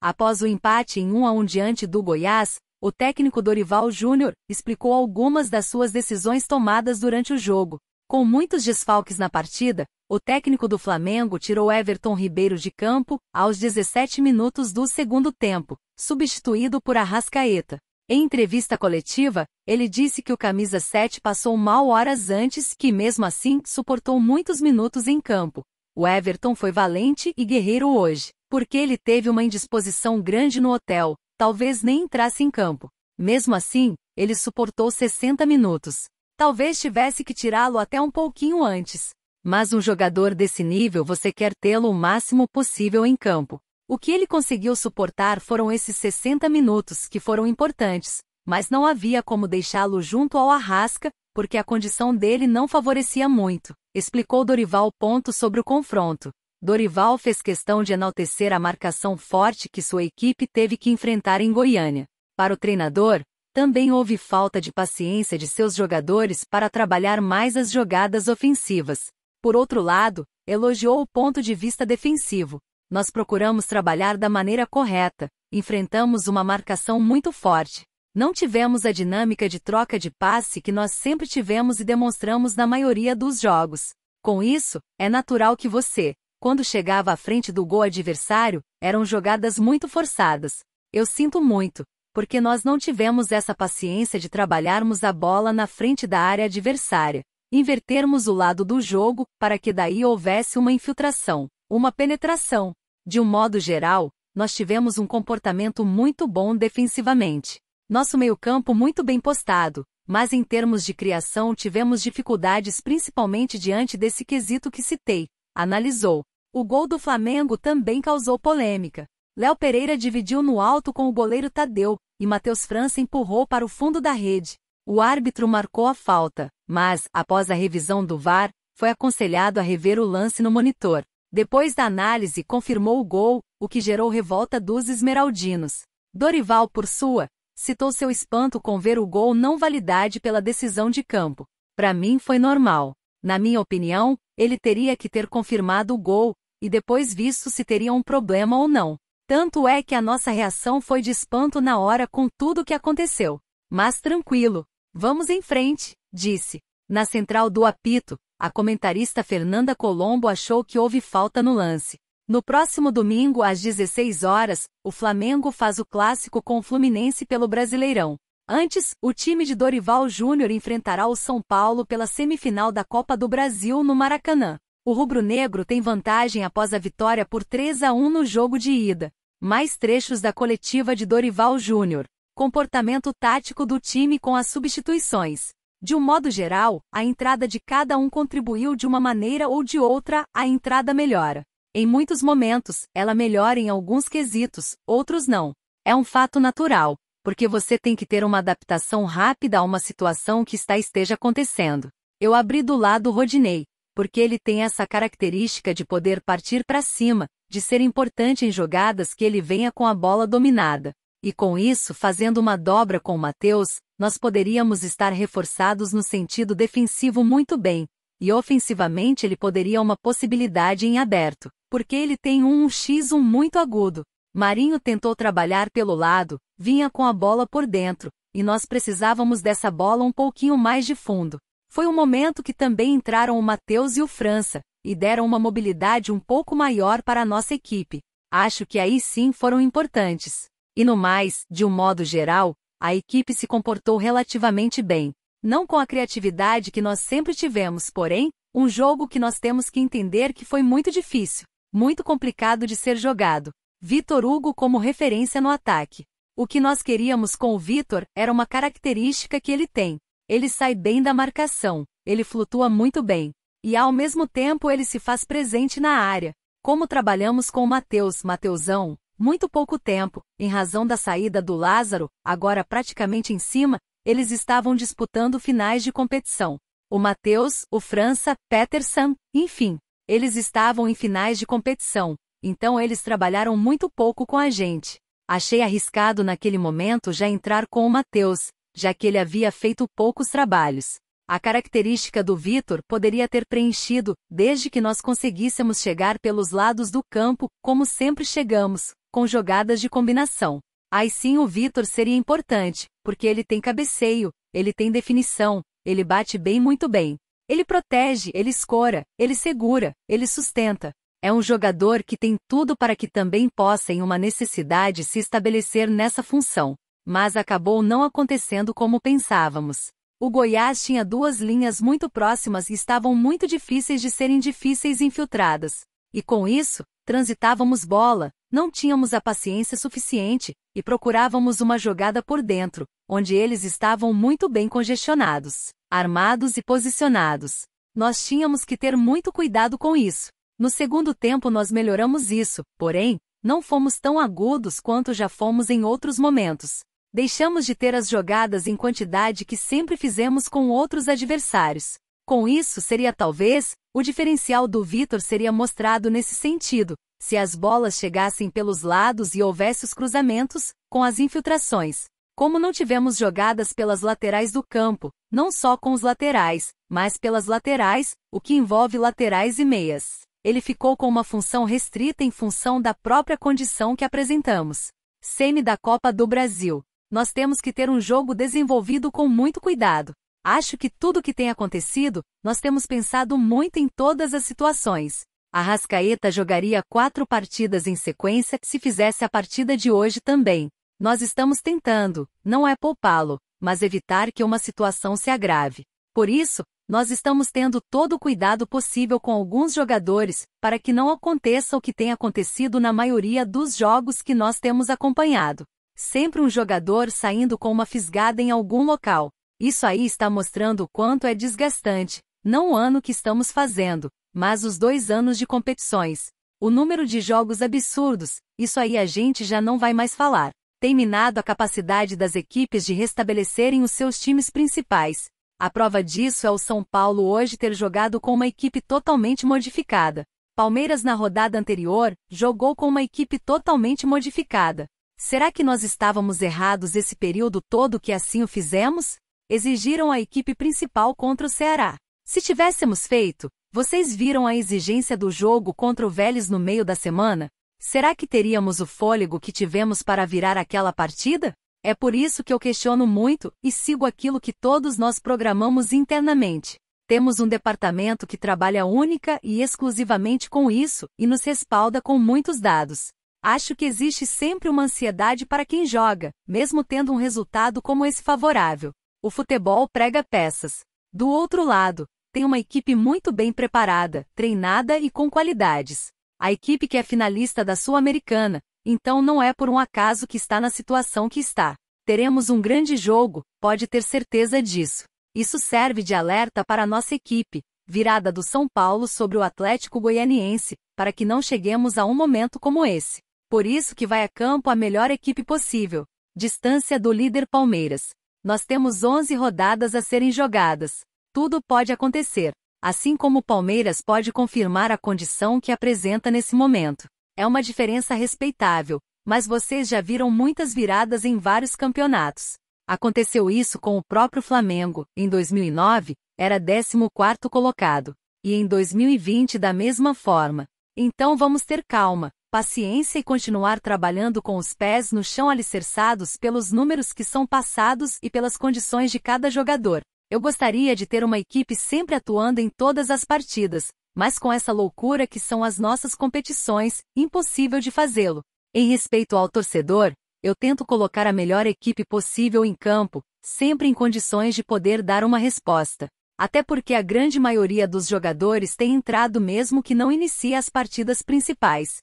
Após o empate em 1-1 diante do Goiás, o técnico Dorival Júnior explicou algumas das suas decisões tomadas durante o jogo. Com muitos desfalques na partida, o técnico do Flamengo tirou Everton Ribeiro de campo aos 17 minutos do segundo tempo, substituído por Arrascaeta. Em entrevista coletiva, ele disse que o camisa 7 passou mal horas antes, que mesmo assim suportou muitos minutos em campo. O Everton foi valente e guerreiro hoje, porque ele teve uma indisposição grande no hotel, talvez nem entrasse em campo. Mesmo assim, ele suportou 60 minutos. Talvez tivesse que tirá-lo até um pouquinho antes. Mas um jogador desse nível você quer tê-lo o máximo possível em campo. O que ele conseguiu suportar foram esses 60 minutos que foram importantes, mas não havia como deixá-lo junto ao Arrasca, porque a condição dele não favorecia muito, explicou Dorival. Sobre o confronto. Dorival fez questão de enaltecer a marcação forte que sua equipe teve que enfrentar em Goiânia. Para o treinador, também houve falta de paciência de seus jogadores para trabalhar mais as jogadas ofensivas. Por outro lado, elogiou o ponto de vista defensivo. Nós procuramos trabalhar da maneira correta, enfrentamos uma marcação muito forte. Não tivemos a dinâmica de troca de passe que nós sempre tivemos e demonstramos na maioria dos jogos. Com isso, é natural que você, quando chegava à frente do gol adversário, eram jogadas muito forçadas. Eu sinto muito, porque nós não tivemos essa paciência de trabalharmos a bola na frente da área adversária, invertermos o lado do jogo, para que daí houvesse uma infiltração, uma penetração. De um modo geral, nós tivemos um comportamento muito bom defensivamente. Nosso meio-campo muito bem postado, mas em termos de criação tivemos dificuldades principalmente diante desse quesito que citei, analisou. O gol do Flamengo também causou polêmica. Léo Pereira dividiu no alto com o goleiro Tadeu, e Matheus França empurrou para o fundo da rede. O árbitro marcou a falta, mas, após a revisão do VAR, foi aconselhado a rever o lance no monitor. Depois da análise, confirmou o gol, o que gerou revolta dos esmeraldinos. Dorival, por sua, citou seu espanto com ver o gol não validade pela decisão de campo. Para mim foi normal. Na minha opinião, ele teria que ter confirmado o gol, e depois visto se teria um problema ou não. Tanto é que a nossa reação foi de espanto na hora com tudo o que aconteceu. Mas tranquilo, vamos em frente, disse. Na central do apito, a comentarista Fernanda Colombo achou que houve falta no lance. No próximo domingo, às 16 horas, o Flamengo faz o clássico com o Fluminense pelo Brasileirão. Antes, o time de Dorival Júnior enfrentará o São Paulo pela semifinal da Copa do Brasil no Maracanã. O rubro-negro tem vantagem após a vitória por 3-1 no jogo de ida. Mais trechos da coletiva de Dorival Júnior. Comportamento tático do time com as substituições. De um modo geral, a entrada de cada um contribuiu de uma maneira ou de outra, a entrada melhora. Em muitos momentos, ela melhora em alguns quesitos, outros não. É um fato natural, porque você tem que ter uma adaptação rápida a uma situação que esteja acontecendo. Eu abri do lado Rodinei, porque ele tem essa característica de poder partir para cima, de ser importante em jogadas que ele venha com a bola dominada. E com isso, fazendo uma dobra com o Matheus, nós poderíamos estar reforçados no sentido defensivo muito bem, e ofensivamente ele poderia uma possibilidade em aberto, porque ele tem um 1x1 muito agudo. Marinho tentou trabalhar pelo lado, vinha com a bola por dentro, e nós precisávamos dessa bola um pouquinho mais de fundo. Foi um momento que também entraram o Matheus e o França, e deram uma mobilidade um pouco maior para a nossa equipe. Acho que aí sim foram importantes. E no mais, de um modo geral, a equipe se comportou relativamente bem. Não com a criatividade que nós sempre tivemos, porém, um jogo que nós temos que entender que foi muito difícil, muito complicado de ser jogado. Vitor Hugo como referência no ataque. O que nós queríamos com o Vitor era uma característica que ele tem. Ele sai bem da marcação, ele flutua muito bem. E ao mesmo tempo ele se faz presente na área. Como trabalhamos com o Mateusão, muito pouco tempo, em razão da saída do Lázaro, agora praticamente em cima, eles estavam disputando finais de competição. O Matheus, o França, Peterson, enfim, eles estavam em finais de competição, então eles trabalharam muito pouco com a gente. Achei arriscado naquele momento já entrar com o Matheus, já que ele havia feito poucos trabalhos. A característica do Vitor poderia ter preenchido, desde que nós conseguíssemos chegar pelos lados do campo, como sempre chegamos, com jogadas de combinação. Aí sim o Vitor seria importante, porque ele tem cabeceio, ele tem definição, ele bate bem muito bem. Ele protege, ele escora, ele segura, ele sustenta. É um jogador que tem tudo para que também possa em uma necessidade se estabelecer nessa função. Mas acabou não acontecendo como pensávamos. O Goiás tinha duas linhas muito próximas e estavam muito difíceis de serem difíceis infiltradas. E com isso, transitávamos bola, não tínhamos a paciência suficiente, e procurávamos uma jogada por dentro, onde eles estavam muito bem congestionados, armados e posicionados. Nós tínhamos que ter muito cuidado com isso. No segundo tempo nós melhoramos isso, porém, não fomos tão agudos quanto já fomos em outros momentos. Deixamos de ter as jogadas em quantidade que sempre fizemos com outros adversários. Com isso seria talvez, o diferencial do Vitor seria mostrado nesse sentido, se as bolas chegassem pelos lados e houvesse os cruzamentos, com as infiltrações. Como não tivemos jogadas pelas laterais do campo, não só com os laterais, mas pelas laterais, o que envolve laterais e meias. Ele ficou com uma função restrita em função da própria condição que apresentamos. Semi da Copa do Brasil. Nós temos que ter um jogo desenvolvido com muito cuidado. Acho que tudo o que tem acontecido, nós temos pensado muito em todas as situações. Arrascaeta jogaria 4 partidas em sequência se fizesse a partida de hoje também. Nós estamos tentando, não é poupá-lo, mas evitar que uma situação se agrave. Por isso, nós estamos tendo todo o cuidado possível com alguns jogadores, para que não aconteça o que tem acontecido na maioria dos jogos que nós temos acompanhado. Sempre um jogador saindo com uma fisgada em algum local. Isso aí está mostrando o quanto é desgastante, não o ano que estamos fazendo, mas os 2 anos de competições. O número de jogos absurdos, isso aí a gente já não vai mais falar. Tem minado a capacidade das equipes de restabelecerem os seus times principais. A prova disso é o São Paulo hoje ter jogado com uma equipe totalmente modificada. Palmeiras na rodada anterior, jogou com uma equipe totalmente modificada. Será que nós estávamos errados esse período todo que assim o fizemos? Exigiram a equipe principal contra o Ceará. Se tivéssemos feito, vocês viram a exigência do jogo contra o Vélez no meio da semana? Será que teríamos o fôlego que tivemos para virar aquela partida? É por isso que eu questiono muito e sigo aquilo que todos nós programamos internamente. Temos um departamento que trabalha única e exclusivamente com isso e nos respalda com muitos dados. Acho que existe sempre uma ansiedade para quem joga, mesmo tendo um resultado como esse favorável. O futebol prega peças. Do outro lado, tem uma equipe muito bem preparada, treinada e com qualidades. A equipe que é finalista da Sul-Americana, então não é por um acaso que está na situação que está. Teremos um grande jogo, pode ter certeza disso. Isso serve de alerta para a nossa equipe, virada do São Paulo sobre o Atlético Goianiense, para que não cheguemos a um momento como esse. Por isso que vai a campo a melhor equipe possível. Distância do líder Palmeiras. Nós temos 11 rodadas a serem jogadas. Tudo pode acontecer. Assim como o Palmeiras pode confirmar a condição que apresenta nesse momento. É uma diferença respeitável, mas vocês já viram muitas viradas em vários campeonatos. Aconteceu isso com o próprio Flamengo, em 2009, era 14º colocado. E em 2020 da mesma forma. Então vamos ter calma, paciência e continuar trabalhando com os pés no chão alicerçados pelos números que são passados e pelas condições de cada jogador. Eu gostaria de ter uma equipe sempre atuando em todas as partidas, mas com essa loucura que são as nossas competições, impossível de fazê-lo. Em respeito ao torcedor, eu tento colocar a melhor equipe possível em campo, sempre em condições de poder dar uma resposta. Até porque a grande maioria dos jogadores tem entrado mesmo que não inicie as partidas principais.